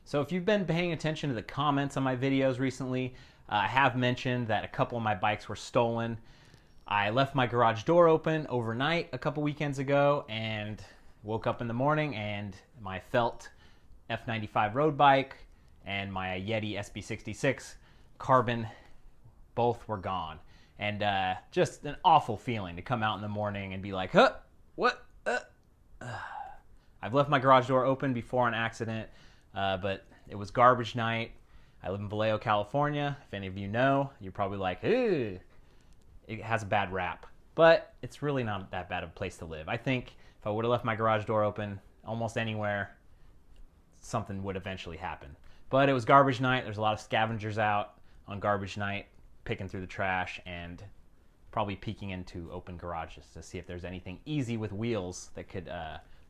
So if you've been paying attention to the comments on my videos recently, I have mentioned that a couple of my bikes were stolen. I left my garage door open overnight a couple weekends ago and woke up in the morning and my Felt F95 road bike and my Yeti SB66 carbon both were gone. And just an awful feeling to come out in the morning and be like, huh, what? I've left my garage door open before on accident, but it was garbage night. I live in Vallejo, California. If any of you know, you're probably like, ew. It has a bad rap, but it's really not that bad of a place to live. I think if I would have left my garage door open almost anywhere, something would eventually happen. But it was garbage night. There's a lot of scavengers out on garbage night, picking through the trash and probably peeking into open garages to see if there's anything easy with wheels that could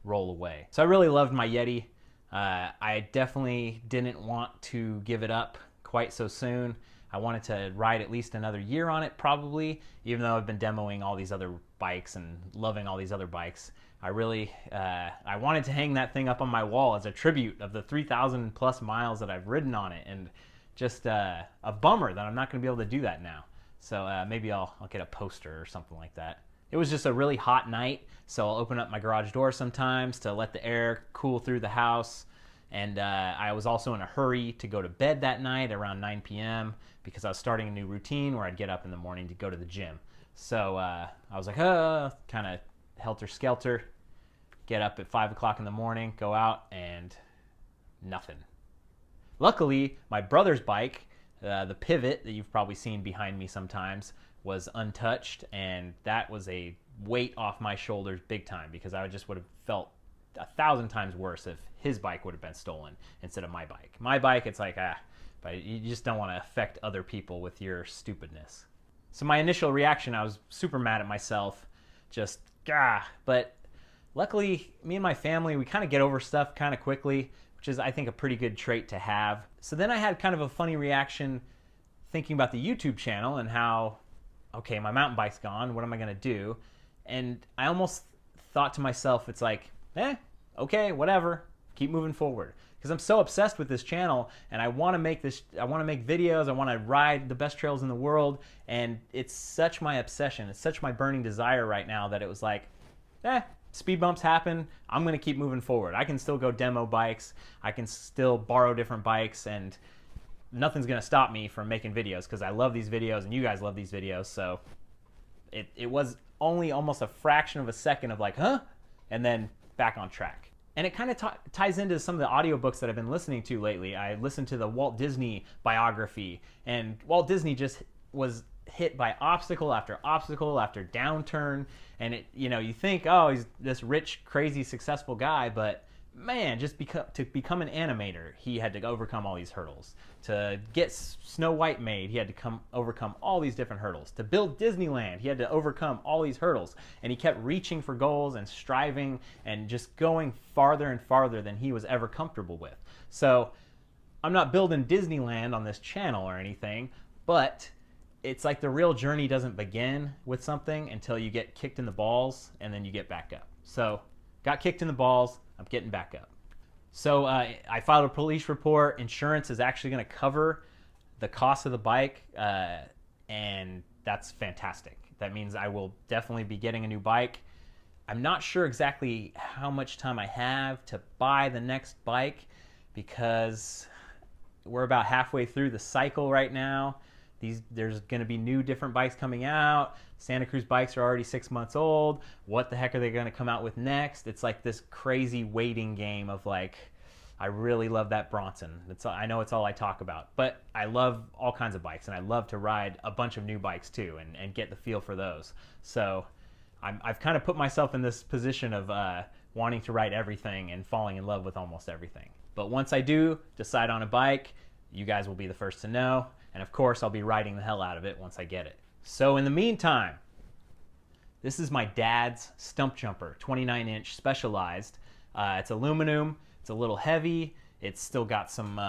roll away. So I really loved my Yeti. I definitely didn't want to give it up quite so soon. I wanted to ride at least another year on it probably, even though I've been demoing all these other bikes and loving all these other bikes. I really, I wanted to hang that thing up on my wall as a tribute of the 3,000 plus miles that I've ridden on it, and just a bummer that I'm not going to be able to do that now. So maybe I'll get a poster or something like that. It was just a really hot night, so I'll open up my garage door sometimes to let the air cool through the house. And I was also in a hurry to go to bed that night around 9 p.m. because I was starting a new routine where I'd get up in the morning to go to the gym. So I was like, kind of helter-skelter, get up at 5 o'clock in the morning, go out, and nothing. Luckily, my brother's bike, the Pivot that you've probably seen behind me sometimes, was untouched, and that was a weight off my shoulders big time because I just would have felt 1,000 times worse if his bike would have been stolen instead of my bike. My bike, it's like, but you just don't want to affect other people with your stupidness. So my initial reaction, I was super mad at myself, just, but luckily, me and my family, we kind of get over stuff kind of quickly, which is, I think, a pretty good trait to have. So then I had kind of a funny reaction thinking about the YouTube channel and how, okay, my mountain bike's gone, what am I going to do? And I almost thought to myself, it's like, okay, whatever, keep moving forward. Because I'm so obsessed with this channel and I want to make videos, I want to ride the best trails in the world, and it's such my obsession, it's such my burning desire right now that it was like, speed bumps happen, I'm going to keep moving forward. I can still go demo bikes, I can still borrow different bikes, and nothing's going to stop me from making videos because I love these videos and you guys love these videos. So it was only almost a fraction of a second of like, and then back on track. And it kind of ties into some of the audiobooks that I've been listening to lately. I listened to the Walt Disney biography, and Walt Disney just was hit by obstacle after obstacle after downturn. And you think, oh, he's this rich, crazy, successful guy, but man, just to become an animator, he had to overcome all these hurdles. To get Snow White made, he had to overcome all these different hurdles. To build Disneyland, he had to overcome all these hurdles. And he kept reaching for goals and striving and just going farther and farther than he was ever comfortable with. So I'm not building Disneyland on this channel or anything, but it's like the real journey doesn't begin with something until you get kicked in the balls and then you get back up. So got kicked in the balls, I'm getting back up. So I filed a police report. Insurance is actually going to cover the cost of the bike, and that's fantastic. That means I will definitely be getting a new bike. I'm not sure exactly how much time I have to buy the next bike because we're about halfway through the cycle right now. There's going to be new different bikes coming out. Santa Cruz bikes are already 6 months old. What the heck are they going to come out with next? It's like this crazy waiting game of like, I really love that Bronson. I know it's all I talk about, but I love all kinds of bikes, and I love to ride a bunch of new bikes too and get the feel for those. So I've kind of put myself in this position of wanting to ride everything and falling in love with almost everything. But once I do decide on a bike, you guys will be the first to know. And of course, I'll be riding the hell out of it once I get it. So in the meantime, this is my dad's Stump Jumper, 29-inch Specialized. It's aluminum. It's a little heavy. It's still got some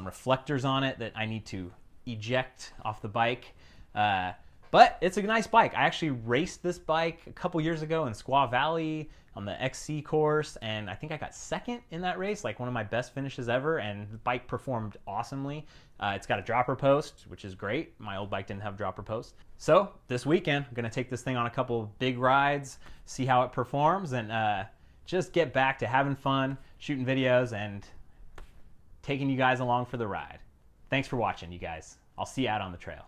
reflectors on it that I need to eject off the bike. But it's a nice bike. I actually raced this bike a couple years ago in Squaw Valley on the XC course, and I think I got second in that race, like one of my best finishes ever, and the bike performed awesomely. It's got a dropper post, which is great. My old bike didn't have dropper post. So this weekend, I'm gonna take this thing on a couple big rides, see how it performs, and just get back to having fun, shooting videos, and taking you guys along for the ride. Thanks for watching, you guys. I'll see you out on the trail.